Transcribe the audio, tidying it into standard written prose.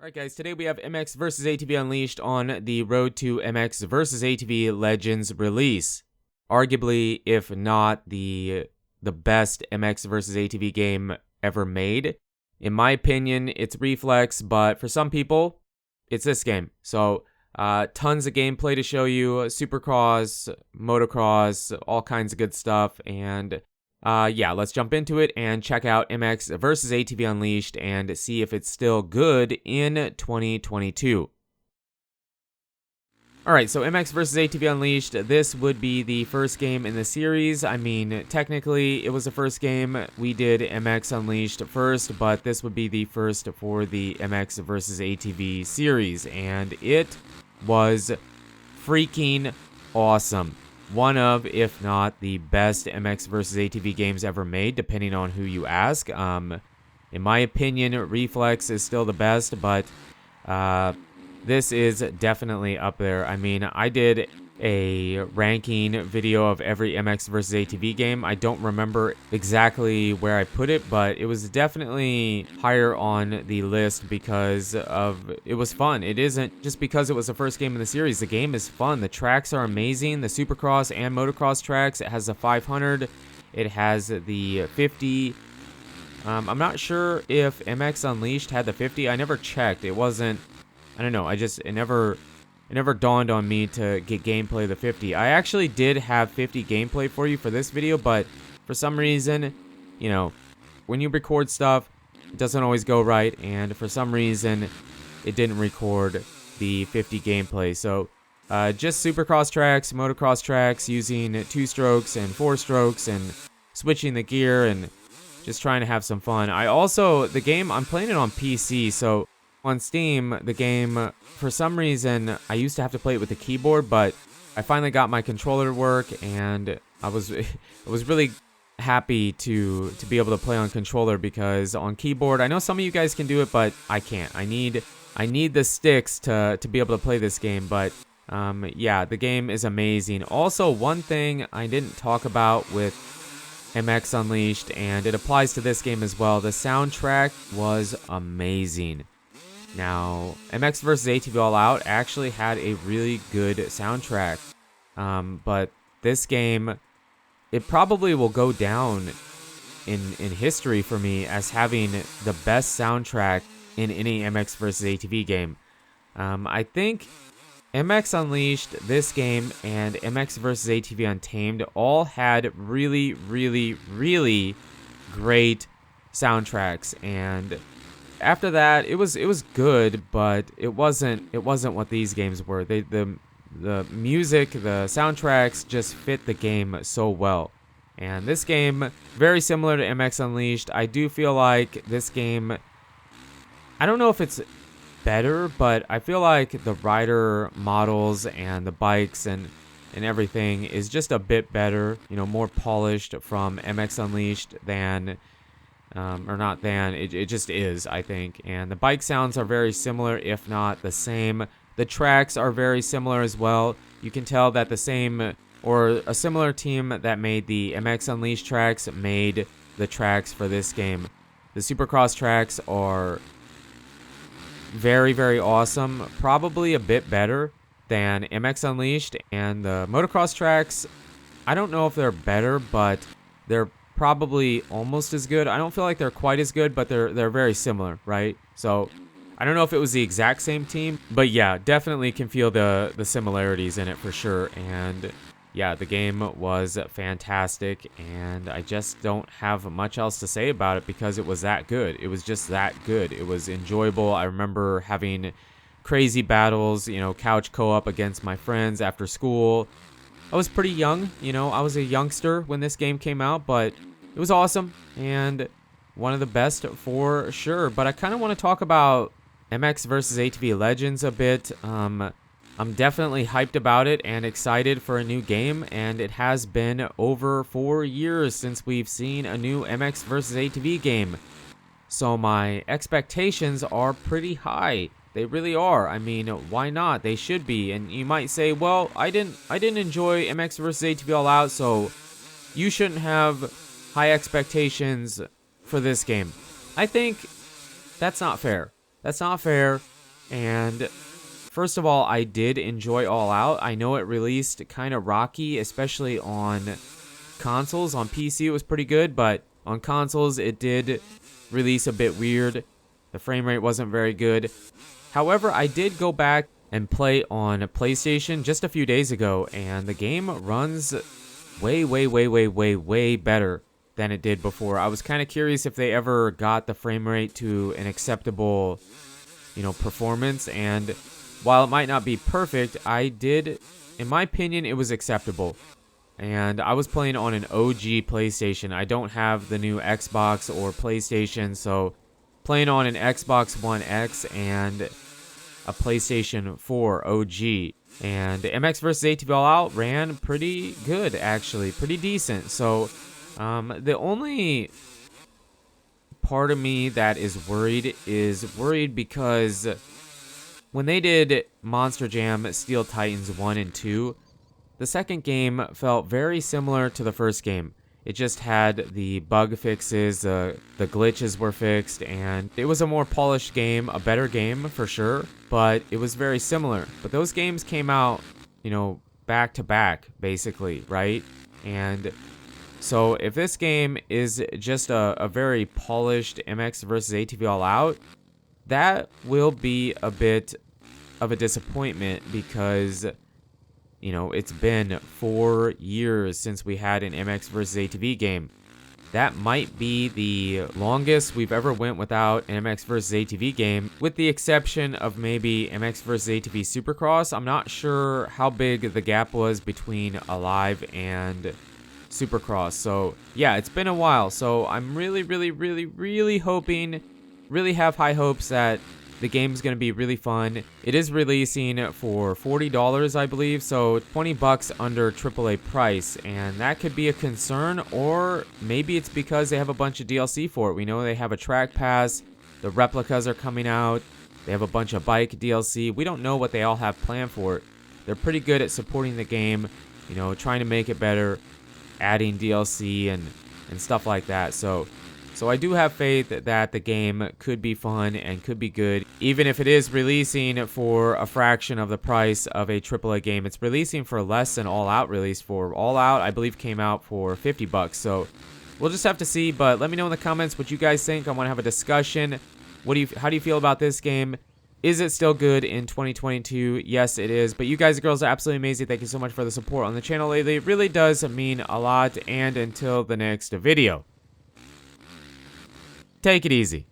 Alright guys, today we have MX vs ATV Unleashed on the Road to MX vs ATV Legends release. Arguably, if not the best MX vs ATV game ever made. In my opinion, it's Reflex, but for some people, it's this game. So, tons of gameplay to show you, supercross, motocross, all kinds of good stuff, and yeah, let's jump into it and check out MX vs ATV Unleashed and see if it's still good in 2022. Alright, so MX vs ATV Unleashed, this would be the first game in the series. I mean, technically, it was the first game. We did MX Unleashed first, but this would be the first for the MX vs ATV series, and it was freaking awesome. One of, if not the best MX vs ATV games ever made, depending on who you ask. In my opinion, Reflex is still the best, but this is definitely up there. I mean, I did a ranking video of every MX vs ATV game. I don't remember exactly where I put it, but it was definitely higher on the list because it was fun. It isn't just because it was the first game in the series. The game is fun. The tracks are amazing. The supercross and motocross tracks. It has the 500. It has the 50. I'm not sure if MX Unleashed had the 50. I never checked. It wasn't. I don't know. It never dawned on me to get gameplay of the 50. I actually did have 50 gameplay for you for this video, but for some reason, you know, when you record stuff, it doesn't always go right, and for some reason, it didn't record the 50 gameplay. So, just supercross tracks, motocross tracks, using 2 strokes and 4 strokes, and switching the gear, and just trying to have some fun. The game, I'm playing it on PC, so on Steam, the game, for some reason, I used to have to play it with the keyboard, but I finally got my controller to work, and I was really happy to be able to play on controller, because on keyboard, I know some of you guys can do it, but I can't. I need the sticks to be able to play this game, but yeah, the game is amazing. Also, one thing I didn't talk about with MX Unleashed, and it applies to this game as well, the soundtrack was amazing. Now, MX vs ATV All Out actually had a really good soundtrack, but this game, it probably will go down in history for me as having the best soundtrack in any MX vs ATV game. I think MX Unleashed, this game, and MX vs ATV Untamed all had really, really, really great soundtracks, and after that, it was good, but it wasn't what these games were. The music, the soundtracks just fit the game so well. And this game, very similar to MX Unleashed. I do feel like this game, I don't know if it's better, but I feel like the rider models and the bikes and everything is just a bit better, you know, more polished from MX Unleashed than it just is, I think. And the bike sounds are very similar, if not the same. The tracks are very similar as well. You can tell that the same or a similar team that made the MX Unleashed tracks made the tracks for this game. The supercross tracks are very, very awesome. Probably a bit better than MX Unleashed. And the motocross tracks, I don't know if they're better, but they're probably almost as good. I don't feel like they're quite as good, but they're very similar, right? So I don't know if it was the exact same team, but yeah, definitely can feel the similarities in it for sure. And yeah, the game was fantastic, and I just don't have much else to say about it because it was that good. It was just that good. It was enjoyable. I remember having crazy battles, you know, couch co-op against my friends after school. I was pretty young, you know, I was a youngster when this game came out, but it was awesome and one of the best for sure. But I kind of want to talk about MX vs ATV Legends a bit. I'm definitely hyped about it and excited for a new game, and it has been over 4 years since we've seen a new MX vs ATV game. So my expectations are pretty high. They really are. I mean, why not? They should be. And you might say, well, I didn't enjoy MX vs ATV All Out, so you shouldn't have high expectations for this game. I think that's not fair. That's not fair. And first of all, I did enjoy All Out. I know it released kind of rocky, especially on consoles. On PC, it was pretty good, but on consoles, it did release a bit weird. The frame rate wasn't very good. However, I did go back and play on PlayStation just a few days ago, and the game runs way better than it did before. I was kind of curious if they ever got the frame rate to an acceptable, performance, and while it might not be perfect, in my opinion, it was acceptable. And I was playing on an OG PlayStation. I don't have the new Xbox or PlayStation, so playing on an Xbox One X and a PlayStation 4 OG. And MX vs. ATV All Out ran pretty good, actually. Pretty decent. So, the only part of me that is worried because when they did Monster Jam Steel Titans 1 and 2, the second game felt very similar to the first game. It just had the bug fixes, the glitches were fixed, and it was a more polished game, a better game for sure, but it was very similar. But those games came out, back to back, basically, right? And so if this game is just a very polished MX vs. ATV All Out, that will be a bit of a disappointment because it's been 4 years since we had an MX vs. ATV game. That might be the longest we've ever went without an MX vs. ATV game, with the exception of maybe MX vs. ATV Supercross. I'm not sure how big the gap was between Alive and Supercross. So yeah, it's been a while. So I'm really hoping, really have high hopes that the game's going to be really fun. It is releasing for $40, I believe, so $20 under AAA price, and that could be a concern, or maybe it's because they have a bunch of DLC for it. We know they have a track pass, the replicas are coming out, they have a bunch of bike DLC. We don't know what they all have planned for it. They're pretty good at supporting the game, trying to make it better, adding DLC and stuff like that. So I do have faith that the game could be fun and could be good, even if it is releasing for a fraction of the price of a AAA game. It's releasing for less than All Out released for. All Out, I believe, came out for $50. So we'll just have to see, but let me know in the comments what you guys think. I want to have a discussion. How do you feel about this game? Is it still good in 2022? Yes, it is. But you guys and girls are absolutely amazing. Thank you so much for the support on the channel lately. It really does mean a lot. And until the next video, take it easy.